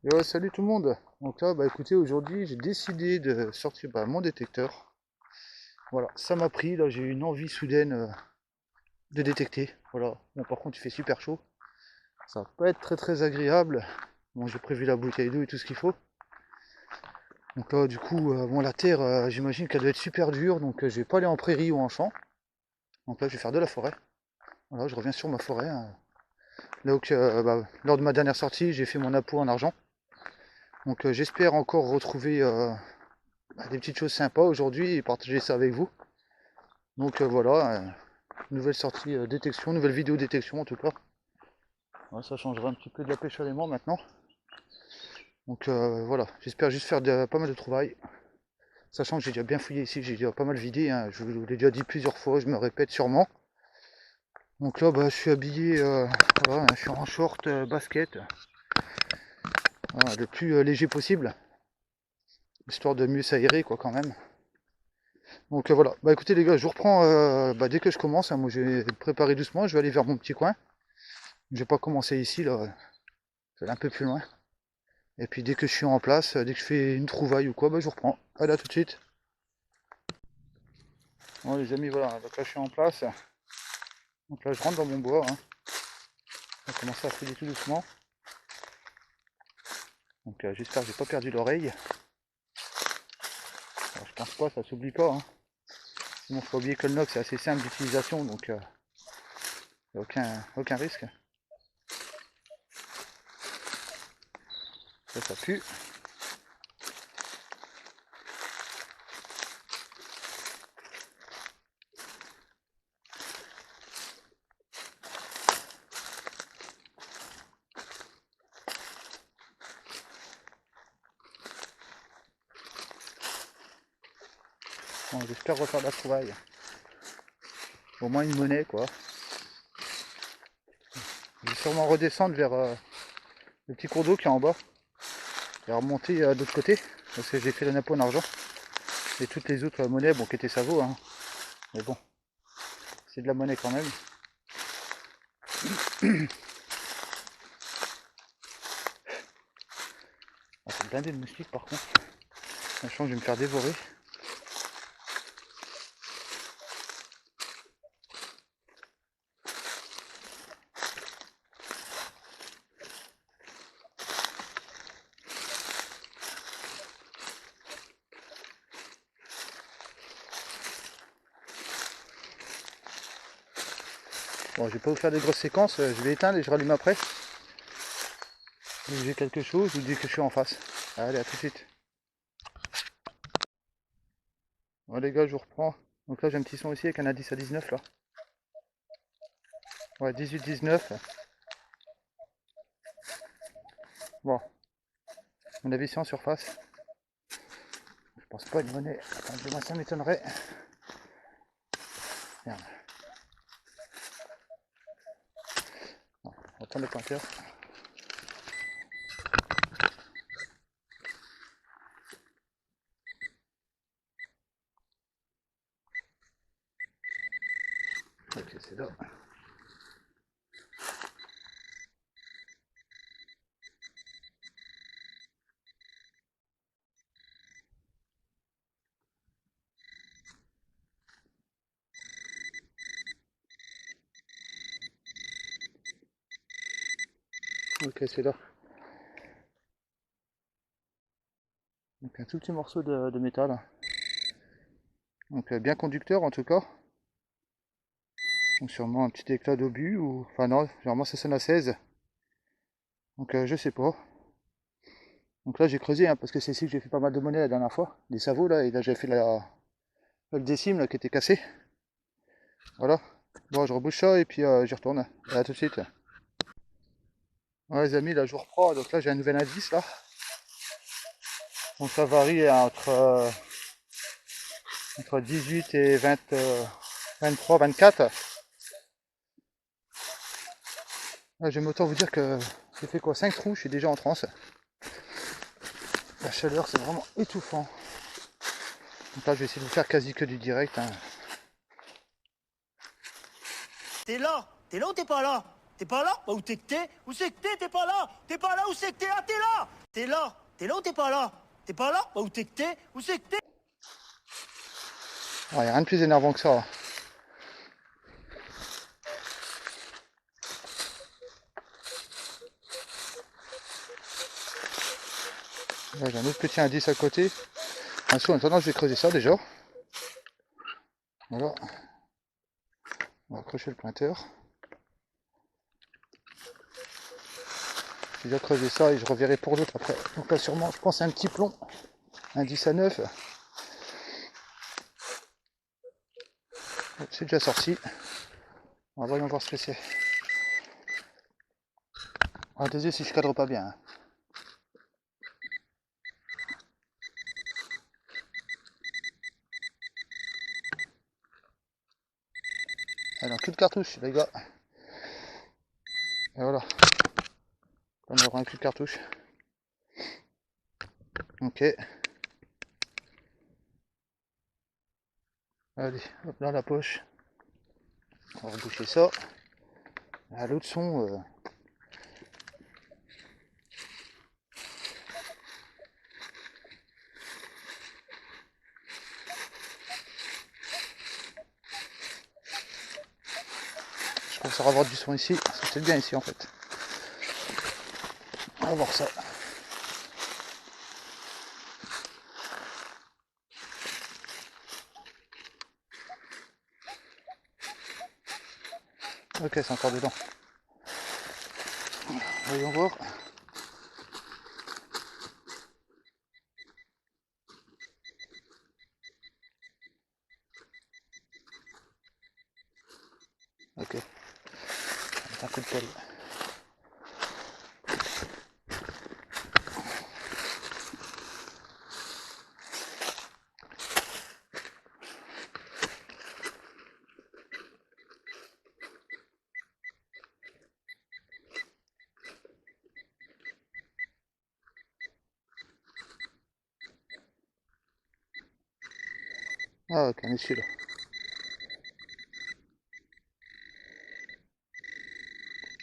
Et ouais, salut tout le monde. Donc là, bah écoutez, aujourd'hui, j'ai décidé de sortir mon détecteur. Voilà, ça m'a pris. Là, j'ai eu une envie soudaine de détecter. Voilà. Bon, par contre, il fait super chaud. Ça va pas être très très agréable. Bon, j'ai prévu la bouteille d'eau et tout ce qu'il faut. Donc là, du coup, bon, la terre, j'imagine qu'elle doit être super dure. Donc, je vais pas aller en prairie ou en champ. Donc là, je vais faire de la forêt. Voilà, je reviens sur ma forêt, hein. Là où lors de ma dernière sortie, j'ai fait mon appôt en argent. Donc, j'espère encore retrouver des petites choses sympas aujourd'hui et partager ça avec vous. Donc voilà, nouvelle sortie détection, nouvelle vidéo détection en tout cas. Ouais, ça changera un petit peu de la pêche à l'aimant maintenant. Donc voilà, j'espère juste faire pas mal de trouvailles. Sachant que j'ai déjà bien fouillé ici, j'ai déjà pas mal vidé, hein. Je vous l'ai déjà dit plusieurs fois, je me répète sûrement. Donc là, je suis habillé, voilà, je suis en short, basket, voilà, le plus léger possible, histoire de mieux s'aérer quoi quand même. Donc voilà, écoutez les gars, je vous reprends dès que je commence, hein. Moi je vais préparer doucement, je vais aller vers mon petit coin. Je vais pas commencer ici là, je vais aller un peu plus loin. Et puis dès que je suis en place, dès que je fais une trouvaille ou quoi, je vous reprends. Allez, à tout de suite. Bon les amis, voilà, donc là je suis en place. Donc là je rentre dans mon bois, hein. On va commencer à fouiller tout doucement. Donc j'espère que j'ai pas perdu l'oreille. Je pense pas, ça s'oublie pas, hein. Sinon faut pas oublier que le nox c'est assez simple d'utilisation, donc il n'y a aucun risque. Ça pue. Bon, j'espère refaire la trouvaille. Au moins une monnaie quoi. Je vais sûrement redescendre vers le petit cours d'eau qui est en bas. Et remonter de l'autre côté. Parce que j'ai fait la nappe en argent. Et toutes les autres monnaies, bon, qui étaient ça vaut, hein. Mais bon, c'est de la monnaie quand même. Ah, c'est blindé de moustiques par contre. Sachant que je vais me faire dévorer. Bon, je vais pas vous faire des grosses séquences, je vais éteindre et je rallume après. Dès que j'ai quelque chose ou dès que je suis en face. Allez, à tout de suite. Bon les gars, je vous reprends. Donc là j'ai un petit son aussi avec un indice à 19 là. Ouais, 18-19. Bon, mon avis c'est en surface. Je pense pas une monnaie. Attends, moi ça m'étonnerait. Merde. Non, on va prendre le pointeur. Ok, c'est là. Ok, c'est là. Donc un tout petit morceau de métal. Donc bien conducteur en tout cas. Donc sûrement un petit éclat d'obus ou... Enfin non, généralement ça sonne à 16. Donc je sais pas. Donc là j'ai creusé, hein, parce que c'est ici que j'ai fait pas mal de monnaie la dernière fois. Des savots là, et là j'ai fait le décime là, qui était cassé. Voilà. Bon, je rebouche ça et puis j'y retourne. À tout de suite. Ouais les amis, là je vous reprends. Donc là j'ai un nouvel indice là. Donc ça varie entre 18 et 20, 23, 24. Là, j'aime autant vous dire que j'ai fait quoi 5 trous, je suis déjà en transe. La chaleur c'est vraiment étouffant. Donc là je vais essayer de vous faire quasi que du direct, hein. T'es là ou t'es pas là? T'es pas là? Bah où t'es que t'es? Où c'est que t'es? T'es pas là? T'es pas là? Où c'est que t'es? Ah t'es là? T'es là? T'es là ou t'es pas là? T'es pas là? Bah où t'es que t'es? Où c'est que t'es? Il n'y a rien de plus énervant que ça. Là, j'ai un autre petit indice à côté. En attendant, je vais creuser ça déjà. Voilà. On va accrocher le pointeur. J'ai déjà creusé ça et je reverrai pour l'autre après. Donc là, sûrement, je pense à un petit plomb. Un 10 à 9. C'est déjà sorti. On va voyons voir ce que c'est. Ah, désolé si je cadre pas bien. Alors, cul de cartouche, les gars. Et voilà. On aura un cul de cartouche. Ok. Allez, hop là la poche. On va reboucher ça. À l'autre son. Je pense avoir du son ici. C'est peut-être bien ici en fait. On va voir ça. Ok, c'est encore dedans. Voyons voir. Ok. Un coup de pelle. Ah ok, on est celui-là.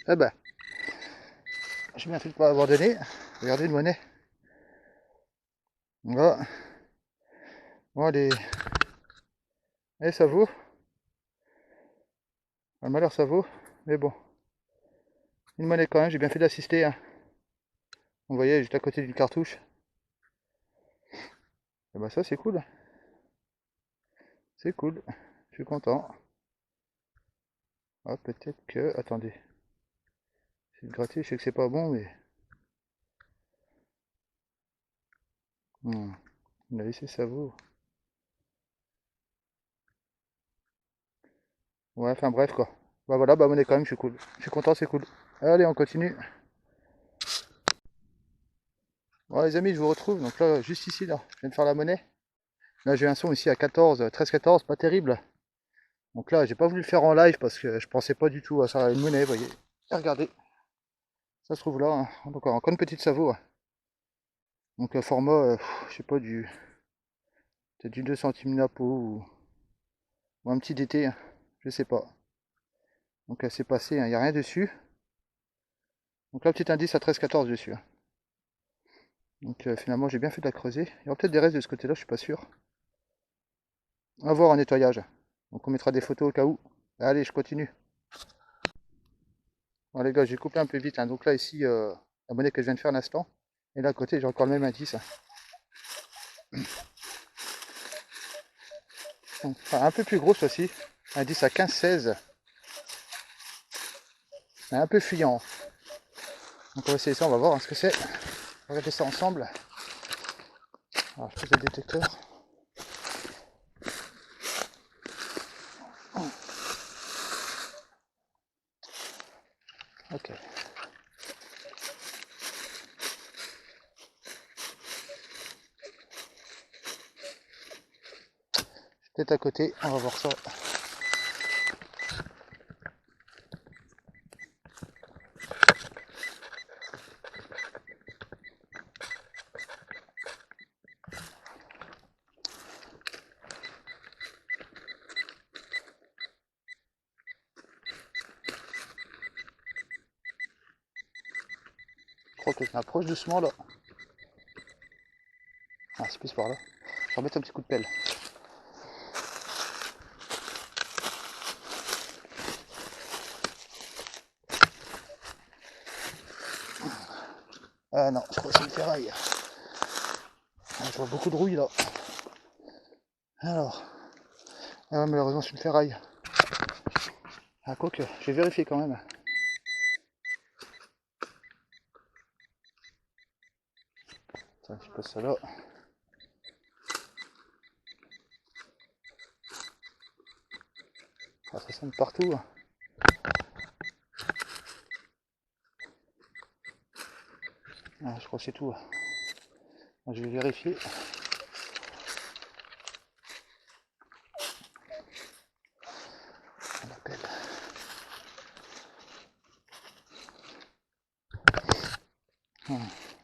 Eh ben, j'ai bien fait de pas abandonner. Regardez une monnaie. Voilà. Bon allez. Eh ça vaut. Un malheur ça vaut. Mais bon. Une monnaie quand même, j'ai bien fait d'assister. Hein. Vous voyez, juste à côté d'une cartouche. Et ben ça c'est cool. C'est cool. Je suis content. Ah peut-être que. Attendez. C'est gratter, je sais que c'est pas bon, mais. On a laissé ça vaut. Ouais, enfin bref quoi. Bah voilà, bah monnaie quand même, je suis cool. Je suis content, c'est cool. Allez, on continue. Bon les amis, je vous retrouve. Donc là, juste ici, là, je viens de faire la monnaie. Là, j'ai un son ici à 14, 13-14, pas terrible. Donc là, j'ai pas voulu le faire en live parce que je pensais pas du tout à ça, une monnaie, vous voyez. Et regardez, ça se trouve là. Hein. Donc encore une petite Savo. Hein. Donc un format, je sais pas, peut-être du 2 centimes la peau ou un petit DT, hein. Je sais pas. Donc c'est passé, il n'y a rien dessus. Donc là, petit indice à 13-14 dessus. Hein. Donc finalement, j'ai bien fait de la creuser. Il y aura peut-être des restes de ce côté-là, je suis pas sûr. On va voir un nettoyage. Donc on mettra des photos au cas où. Allez, je continue. Bon les gars, j'ai coupé un peu vite. Hein. Donc là, ici, la monnaie que je viens de faire à l'instant. Et là à côté, j'ai encore le même indice. Enfin, un peu plus gros ceci. Indice à 15-16. Un peu fuyant. Donc on va essayer ça, on va voir hein, ce que c'est. On va regarder ça ensemble. Alors je pose le détecteur. Ok. Peut-être à côté, on va voir ça. crois que je m'approche doucement là. Ah, c'est plus par là. Je vais remettre un petit coup de pelle. Ah non, je crois que c'est une ferraille. Ah, je vois beaucoup de rouille là. Alors, ah, malheureusement c'est une ferraille. Ah, quoique, j'ai vérifié quand même. Attends, je passe ça là. Ah, ça sonne partout. Ah, je crois que c'est tout. Je vais vérifier. On appelle.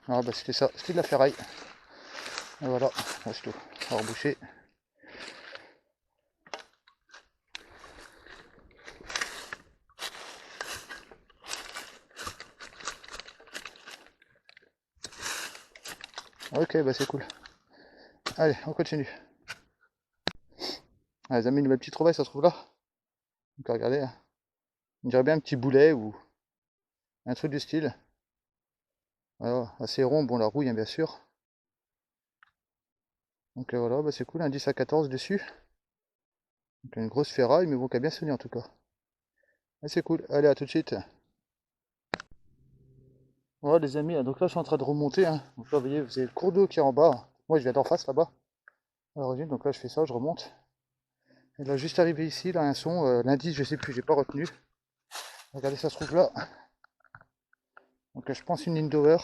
Ah bah c'était ça, c'était de la ferraille. Et voilà, c'est tout. On va reboucher. Ok, bah c'est cool. Allez, on continue. Ah, les amis, une nouvelle petite trouvaille, ça se trouve là. Donc regardez, hein. On dirait bien un petit boulet ou un truc du style. Voilà, assez rond, bon la rouille hein, bien sûr. Donc voilà, bah c'est cool, un 10 à 14 dessus. Donc une grosse ferraille, mais bon, qui a bien sonné en tout cas. Ah, c'est cool, allez à tout de suite. Voilà les amis, donc là je suis en train de remonter. Hein. Donc là vous voyez, vous avez le cours d'eau qui est en bas. Moi je viens d'en face là-bas, à l'origine, donc là je fais ça, je remonte. Et là juste arrivé ici, là un son, l'indice je sais plus, j'ai pas retenu. Regardez, ça se trouve là. Donc je pense une Lindauer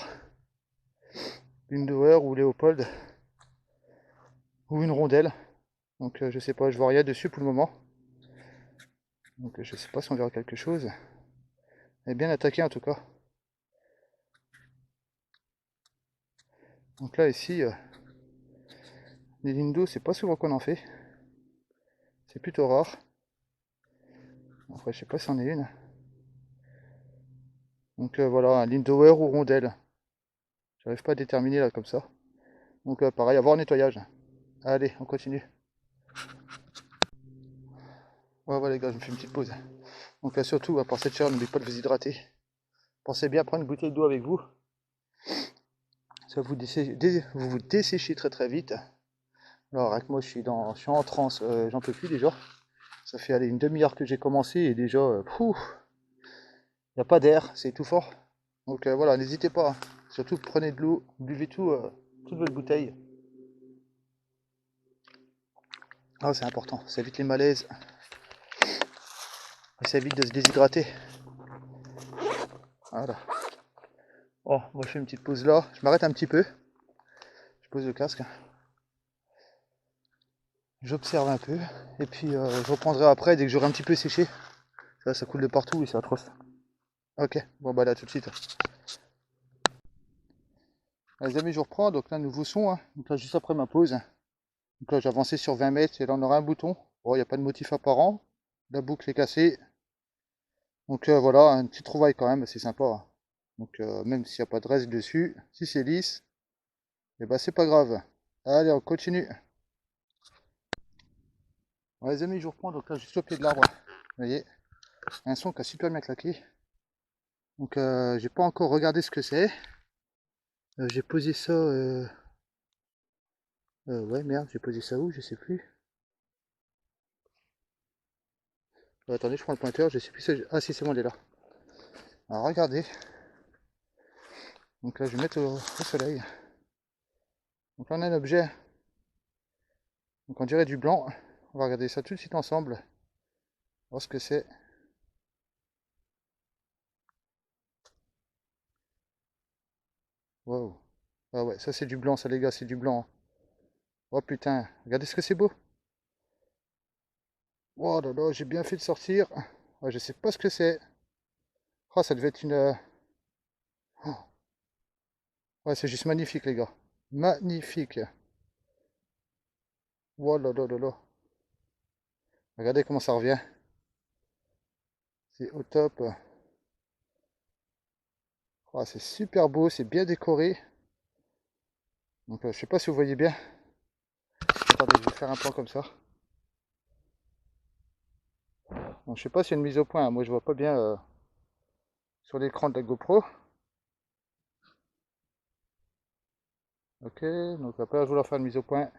ou Léopold, ou une rondelle. Donc je sais pas, je vois rien dessus pour le moment. Donc je sais pas si on verra quelque chose. Elle est bien attaquée en tout cas. Donc là ici, les Lindo, c'est pas souvent qu'on en fait. C'est plutôt rare. Après je sais pas si c'en est une. Donc voilà, un Lindauer ou rondelle. J'arrive pas à déterminer là comme ça. Donc pareil, à voir le nettoyage. Allez, on continue. Ouais, voilà les gars, je me fais une petite pause. Donc là surtout, pour cette chaleur, n'oubliez pas de vous hydrater. Pensez bien à prendre une bouteille d'eau avec vous. Ça vous vous desséchez très très vite. Alors avec moi je suis en transe, j'en peux plus déjà. Ça fait aller une demi-heure que j'ai commencé et déjà, il n'y a pas d'air, c'est tout fort. Donc voilà, n'hésitez pas. Hein. Surtout prenez de l'eau, buvez tout, toute votre bouteille. Ah, c'est important, ça évite les malaises. Et ça évite de se déshydrater. Voilà. Oh, moi je fais une petite pause là. Je m'arrête un petit peu. Je pose le casque. J'observe un peu. Et puis je reprendrai après dès que j'aurai un petit peu séché. Ça coule de partout et c'est atroce. Ok, bon bah là tout de suite. Les amis, je reprends. Donc là, nouveau son. Hein. Donc là, juste après ma pause. Donc là, j'ai avancé sur 20 mètres et là, on aura un bouton. Bon, il n'y a pas de motif apparent. La boucle est cassée. Donc voilà, une petite trouvaille quand même, c'est sympa. Hein. Donc même s'il n'y a pas de reste dessus, si c'est lisse, et bah c'est pas grave. Allez, on continue. Ouais, les amis, je reprends. Donc là, juste au pied de l'arbre. Vous voyez, un son qui a super bien claqué. Donc j'ai pas encore regardé ce que c'est. J'ai posé ça. Ouais, merde, j'ai posé ça où? Je sais plus. Attendez, je prends le pointeur. Je sais plus. Ah si, c'est bon, il est là. Alors regardez. Donc là, je vais mettre au soleil. Donc là, on a un objet. Donc on dirait du blanc. On va regarder ça tout de suite ensemble. Voir ce que c'est. Wow. Ah ouais, ça c'est du blanc, ça les gars, c'est du blanc. Oh putain, regardez ce que c'est beau. Oh là là, j'ai bien fait de sortir. Ah, je sais pas ce que c'est. Oh, ça devait être une... Oh. Ouais, c'est juste magnifique les gars. Magnifique. Oh là là là là. Regardez comment ça revient. C'est au top. Oh, c'est super beau, c'est bien décoré. Donc je sais pas si vous voyez bien. Attendez, je vais faire un plan comme ça. Donc, je sais pas s'il y a une mise au point, hein. Moi je vois pas bien sur l'écran de la GoPro. Ok, donc après je vais leur faire une mise au point.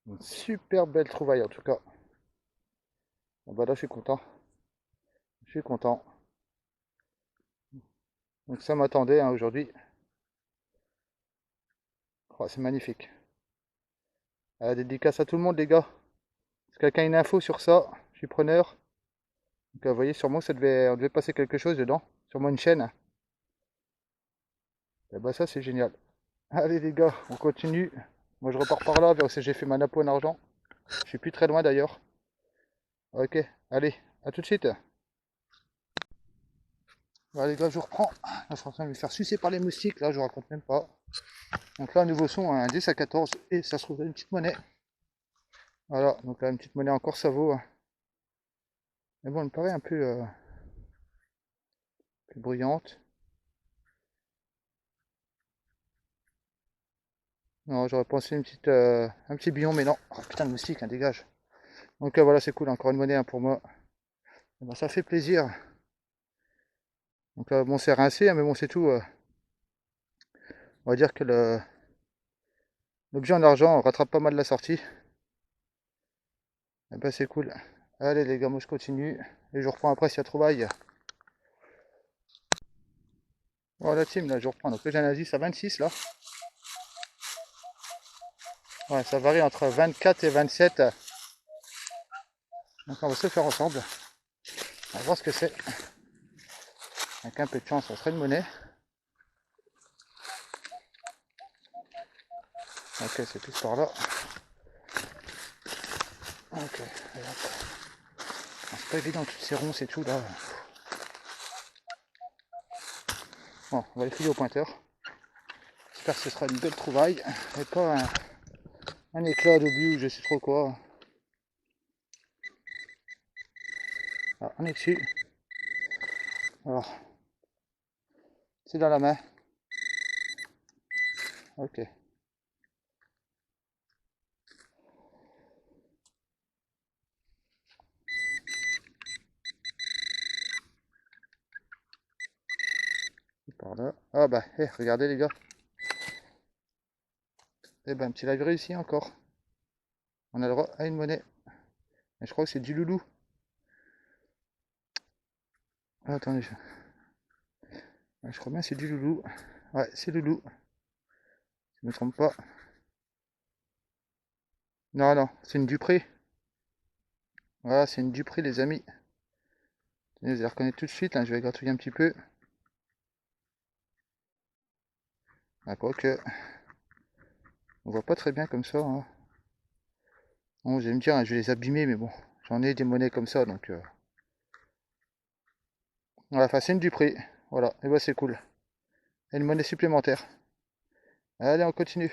Une super belle trouvaille en tout cas. Ah bah là je suis content. Je suis content. Donc ça m'attendait hein, aujourd'hui. Oh, c'est magnifique. Dédicace à tout le monde les gars. Si quelqu'un a une info sur ça, je suis preneur. Donc vous voyez sûrement que on devait passer quelque chose dedans. Sûrement une chaîne. Et bah ça c'est génial. Allez les gars, on continue. Moi je repars par là vers où j'ai fait ma nappe en argent. Je suis plus très loin d'ailleurs. Ok, allez, à tout de suite. Voilà les gars, je reprends. Là, je suis en train de me faire sucer par les moustiques, là je vous raconte même pas. Donc là un nouveau son, un 10 à 14 et ça se trouve une petite monnaie. Voilà, donc là une petite monnaie encore ça vaut. Mais bon, elle me paraît un peu plus bruyante. Non, j'aurais pensé un petit billon, mais non. Oh putain, le moustique, hein, dégage. Donc voilà, c'est cool, encore une monnaie hein, pour moi. Et ben, ça fait plaisir. Donc bon, c'est rincé, hein, mais bon, c'est tout. On va dire que l'objet en argent rattrape pas mal la sortie. Et ben, c'est cool. Allez les gars, moi je continue. Et je reprends après s'il y a trouvaille. Voilà, team, là je reprends. Donc là j'ai un indice à 26 là. Ouais, ça varie entre 24 et 27. Donc on va se le faire ensemble. On va voir ce que c'est. Avec un peu de chance, ça serait une monnaie. Ok, c'est plus par là. Ok, c'est pas évident, toutes ces ronces et tout là. Bon, on va les filer au pointeur. J'espère que ce sera une belle trouvaille et pas un éclat d'obus ou je sais trop quoi. Alors, on est dessus. Alors, c'est dans la main. Ok. Par là. Ah bah, regardez les gars. Eh ben, un petit live réussi encore. On a le droit à une monnaie. Et je crois que c'est du loulou. Ah, attendez, je crois bien que c'est du loulou. Ouais, c'est loulou. Si je me trompe pas. Non, non, c'est une Dupré. Voilà, c'est une Dupré les amis. Vous allez reconnaître tout de suite, là, je vais gratouiller un petit peu. Ah, quoique, on voit pas très bien comme ça. Hein. Bon, vous allez me dire, hein, je vais les abîmer, mais bon, j'en ai des monnaies comme ça, donc... Voilà, enfin, c'est une Dupré. Voilà, et bah c'est cool. Et une monnaie supplémentaire. Allez, on continue.